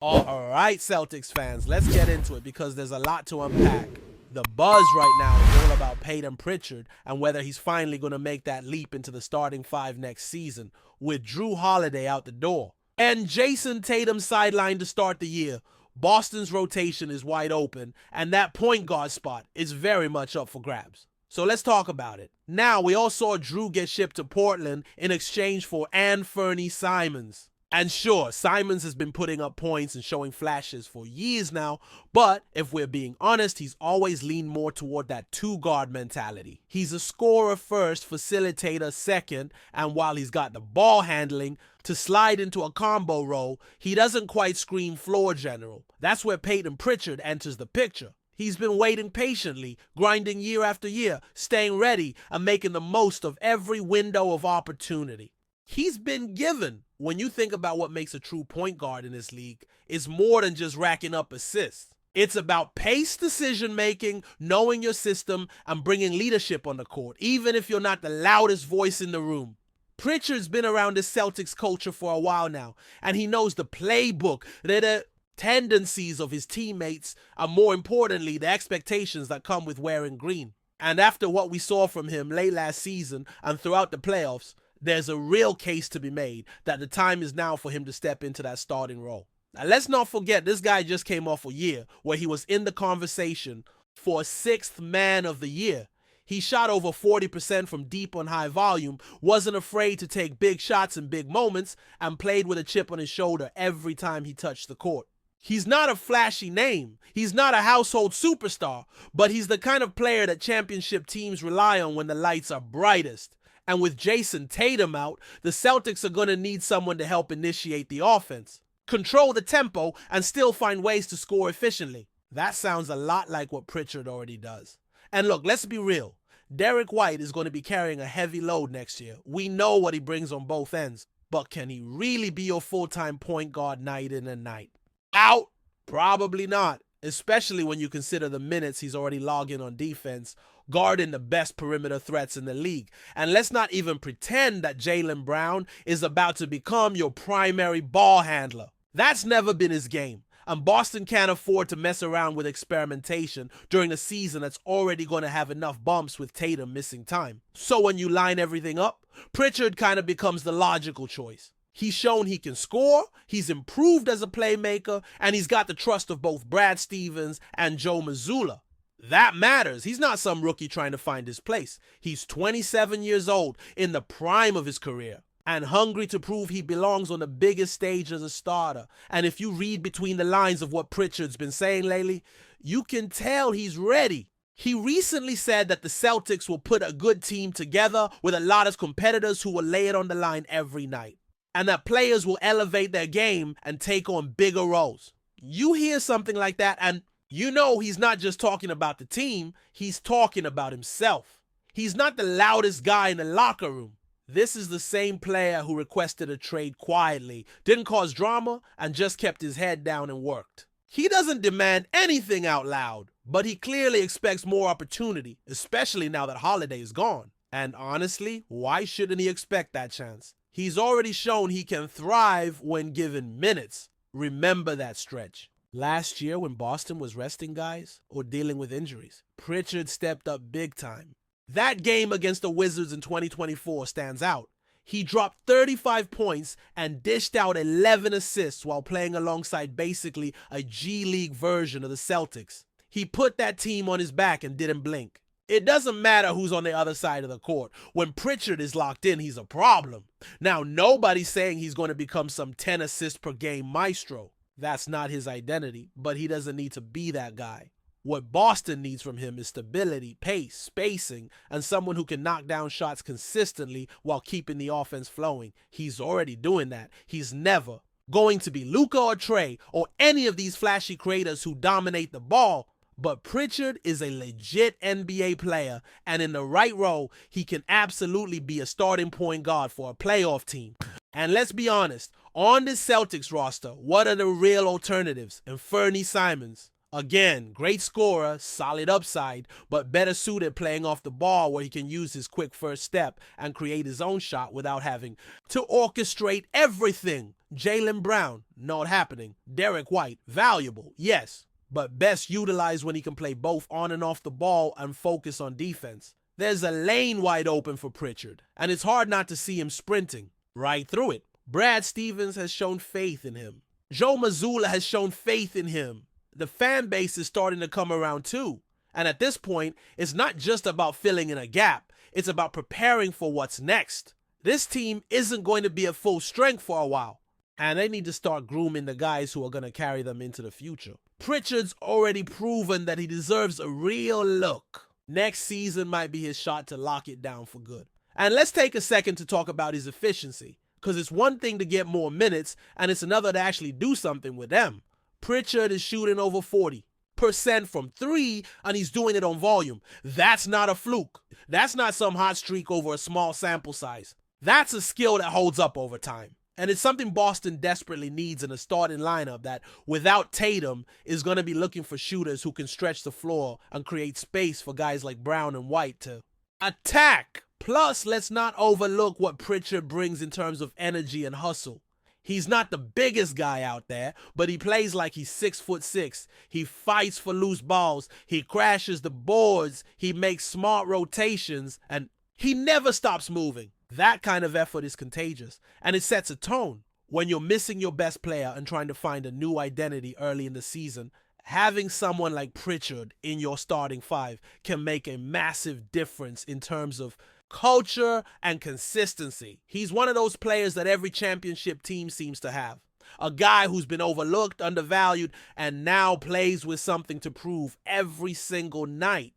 All right, Celtics fans, let's get into it because there's a lot to unpack. The buzz right now is all about Peyton Pritchard and whether he's finally going to make that leap into the starting five next season with Drew Holiday out the door. And Jason Tatum sidelined to start the year. Boston's rotation is wide open, and that point guard spot is very much up for grabs. So let's talk about it. Now, we all saw Drew get shipped to Portland in exchange for Anthony Simons. And sure, Simons has been putting up points and showing flashes for years now, but if we're being honest, he's always leaned more toward that two-guard mentality. He's a scorer first, facilitator second, and while he's got the ball handling to slide into a combo role, he doesn't quite scream floor general. That's where Peyton Pritchard enters the picture. He's been waiting patiently, grinding year after year, staying ready, and making the most of every window of opportunity. He's been given. When you think about what makes a true point guard in this league, it's more than just racking up assists. It's about pace decision-making, knowing your system, and bringing leadership on the court, even if you're not the loudest voice in the room. Pritchard's been around this Celtics culture for a while now, and he knows the playbook, the tendencies of his teammates, and more importantly, the expectations that come with wearing green. And after what we saw from him late last season and throughout the playoffs, there's a real case to be made that the time is now for him to step into that starting role. Now, let's not forget, this guy just came off a year where he was in the conversation for 6th man of the year. He shot over 40% from deep on high volume, wasn't afraid to take big shots in big moments, and played with a chip on his shoulder every time he touched the court. He's not a flashy name. He's not a household superstar, but he's the kind of player that championship teams rely on when the lights are brightest. And with Jason Tatum out, the Celtics are going to need someone to help initiate the offense, control the tempo, and still find ways to score efficiently. That sounds a lot like what Pritchard already does. And look, let's be real. Derek White is going to be carrying a heavy load next year. We know what he brings on both ends. But can he really be your full-time point guard night in and night out? Probably not, especially when you consider the minutes he's already logging on defense, guarding the best perimeter threats in the league. And let's not even pretend that Jaylen Brown is about to become your primary ball handler. That's never been his game. And Boston can't afford to mess around with experimentation during a season that's already going to have enough bumps with Tatum missing time. So when you line everything up, Pritchard kind of becomes the logical choice. He's shown he can score, he's improved as a playmaker, and he's got the trust of both Brad Stevens and Joe Mazzulla. That matters. He's not some rookie trying to find his place. He's 27 years old, in the prime of his career, and hungry to prove he belongs on the biggest stage as a starter. And if you read between the lines of what Pritchard's been saying lately, you can tell he's ready. He recently said that the Celtics will put a good team together with a lot of competitors who will lay it on the line every night, and that players will elevate their game and take on bigger roles. You hear something like that, and you know he's not just talking about the team, he's talking about himself. He's not the loudest guy in the locker room. This is the same player who requested a trade quietly, didn't cause drama, and just kept his head down and worked. He doesn't demand anything out loud, but he clearly expects more opportunity, especially now that Holiday is gone. And honestly, why shouldn't he expect that chance? He's already shown he can thrive when given minutes. Remember that stretch. Last year when Boston was resting guys or dealing with injuries, Pritchard stepped up big time. That game against the Wizards in 2024 stands out. He dropped 35 points and dished out 11 assists while playing alongside basically a G League version of the Celtics. He put that team on his back and didn't blink. It doesn't matter who's on the other side of the court. When Pritchard is locked in, he's a problem. Now, nobody's saying he's going to become some 10 assists per game maestro. That's not his identity, but he doesn't need to be that guy. What Boston needs from him is stability, pace, spacing, and someone who can knock down shots consistently while keeping the offense flowing. He's already doing that. He's never going to be Luka or Trey or any of these flashy creators who dominate the ball. But Pritchard is a legit NBA player, and in the right role, he can absolutely be a starting point guard for a playoff team. And let's be honest, on this Celtics roster, what are the real alternatives? Anthony Simons. Again, great scorer, solid upside, but better suited playing off the ball where he can use his quick first step and create his own shot without having to orchestrate everything. Jaylen Brown, not happening. Derek White, valuable, yes, but best utilized when he can play both on and off the ball and focus on defense. There's a lane wide open for Pritchard, and it's hard not to see him sprinting right through it. Brad Stevens has shown faith in him. Joe Mazzulla has shown faith in him. The fan base is starting to come around too. And at this point, it's not just about filling in a gap. It's about preparing for what's next. This team isn't going to be at full strength for a while, and they need to start grooming the guys who are going to carry them into the future. Pritchard's already proven that he deserves a real look. Next season might be his shot to lock it down for good. And let's take a second to talk about his efficiency, because it's one thing to get more minutes, and it's another to actually do something with them. Pritchard is shooting over 40% from three, and he's doing it on volume. That's not a fluke. That's not some hot streak over a small sample size. That's a skill that holds up over time. And it's something Boston desperately needs in a starting lineup that, without Tatum, is going to be looking for shooters who can stretch the floor and create space for guys like Brown and White to attack. Plus, let's not overlook what Pritchard brings in terms of energy and hustle. He's not the biggest guy out there, but he plays like he's 6'6". He fights for loose balls. He crashes the boards. He makes smart rotations, and he never stops moving. That kind of effort is contagious, and it sets a tone. When you're missing your best player and trying to find a new identity early in the season, having someone like Pritchard in your starting five can make a massive difference in terms of culture and consistency. He's one of those players that every championship team seems to have. A guy who's been overlooked, undervalued, and now plays with something to prove every single night.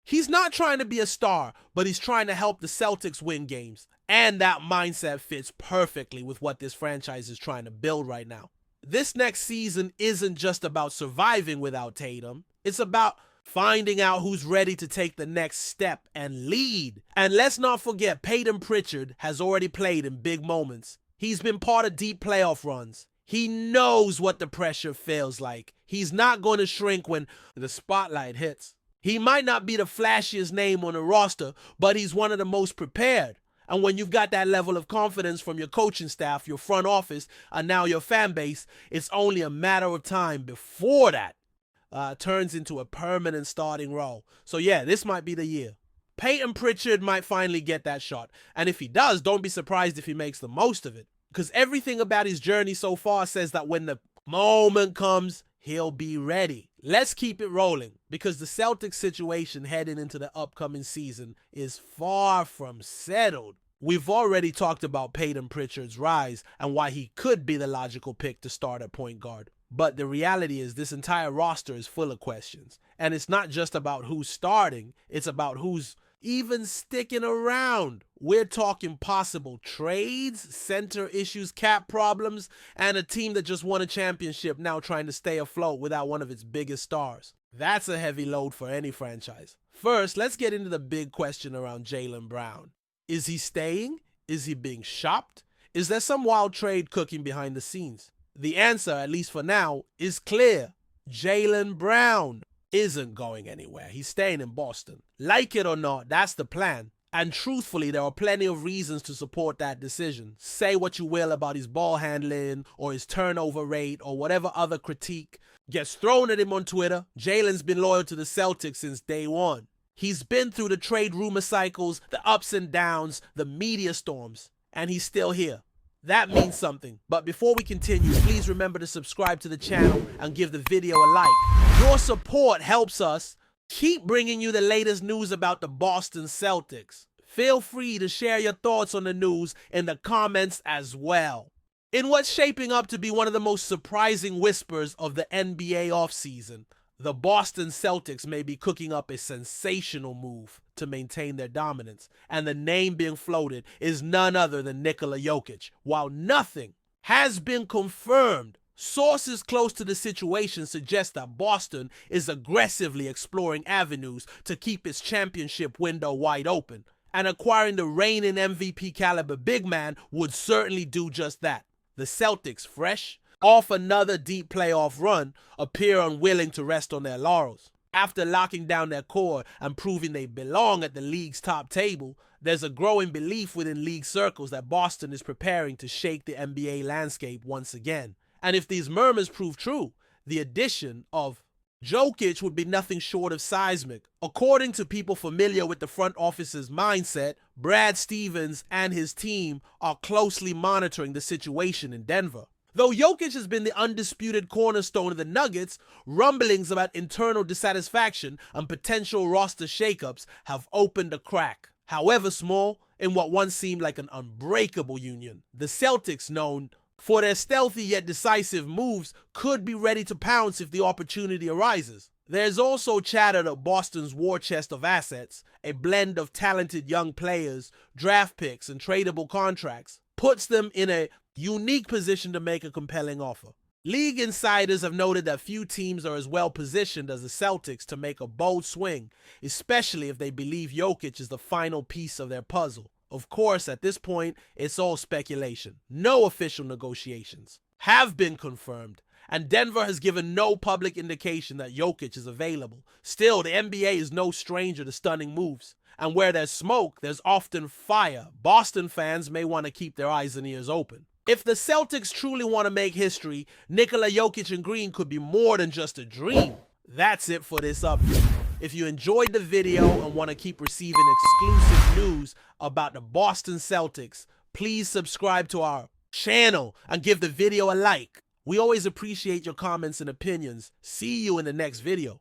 He's not trying to be a star, but he's trying to help the Celtics win games. And that mindset fits perfectly with what this franchise is trying to build right now. This next season isn't just about surviving without Tatum. It's about finding out who's ready to take the next step and lead. And let's not forget, Peyton Pritchard has already played in big moments. He's been part of deep playoff runs. He knows what the pressure feels like. He's not going to shrink when the spotlight hits. He might not be the flashiest name on the roster, but he's one of the most prepared. And when you've got that level of confidence from your coaching staff, your front office, and now your fan base, it's only a matter of time before that turns into a permanent starting role. So yeah, this might be the year. Peyton Pritchard might finally get that shot. And if he does, don't be surprised if he makes the most of it. Because everything about his journey so far says that when the moment comes, he'll be ready. Let's keep it rolling, because the Celtics situation heading into the upcoming season is far from settled. We've already talked about Peyton Pritchard's rise and why he could be the logical pick to start at point guard. But the reality is this entire roster is full of questions. And it's not just about who's starting, it's about who's even sticking around. We're talking possible trades, center issues, cap problems, and a team that just won a championship now trying to stay afloat without one of its biggest stars. That's a heavy load for any franchise. First, let's get into the big question around Jaylen Brown. Is he staying? Is he being shopped? Is there some wild trade cooking behind the scenes? The answer, at least for now, is clear. Jaylen Brown isn't going anywhere. He's staying in Boston. Like it or not, that's the plan. And truthfully, there are plenty of reasons to support that decision. Say what you will about his ball handling or his turnover rate or whatever other critique gets thrown at him on Twitter. Jaylen's been loyal to the Celtics since day one. He's been through the trade rumor cycles, the ups and downs, the media storms, and he's still here. That means something. But before we continue, please remember to subscribe to the channel and give the video a like. Your support helps us keep bringing you the latest news about the Boston Celtics. Feel free to share your thoughts on the news in the comments as well. In what's shaping up to be one of the most surprising whispers of the NBA offseason, the Boston Celtics may be cooking up a sensational move to maintain their dominance, and the name being floated is none other than NIKOLA JOKIĆ. While nothing has been confirmed, sources close to the situation suggest that Boston is aggressively exploring avenues to keep its championship window wide open, and acquiring the reigning MVP caliber big man would certainly do just that. The Celtics, fresh off another deep playoff run, appear unwilling to rest on their laurels. After locking down their core and proving they belong at the league's top table, There's a growing belief within league circles that Boston is preparing to shake the NBA landscape once again. And if these murmurs prove true, the addition of JOKIĆ would be nothing short of seismic. According to people familiar with the front office's mindset, Brad Stevens and his team are closely monitoring the situation in Denver. Though JOKIČ has been the undisputed cornerstone of the Nuggets, rumblings about internal dissatisfaction and potential roster shakeups have opened a crack, however small, in what once seemed like an unbreakable union. The Celtics, known for their stealthy yet decisive moves, could be ready to pounce if the opportunity arises. There's also chatter that Boston's war chest of assets, a blend of talented young players, draft picks, and tradable contracts, puts them in a unique position to make a compelling offer. League insiders have noted that few teams are as well positioned as the Celtics to make a bold swing, especially if they believe JOKIČ is the final piece of their puzzle. Of course, at this point, it's all speculation. No official negotiations have been confirmed, and Denver has given no public indication that JOKIČ is available. Still, the NBA is no stranger to stunning moves, and where there's smoke, there's often fire. Boston fans may want to keep their eyes and ears open. If the Celtics truly want to make history, NIKOLA, JOKIČ, and Green could be more than just a dream. That's it for this update. If you enjoyed the video and want to keep receiving exclusive news about the Boston Celtics, please subscribe to our channel and give the video a like. We always appreciate your comments and opinions. See you in the next video.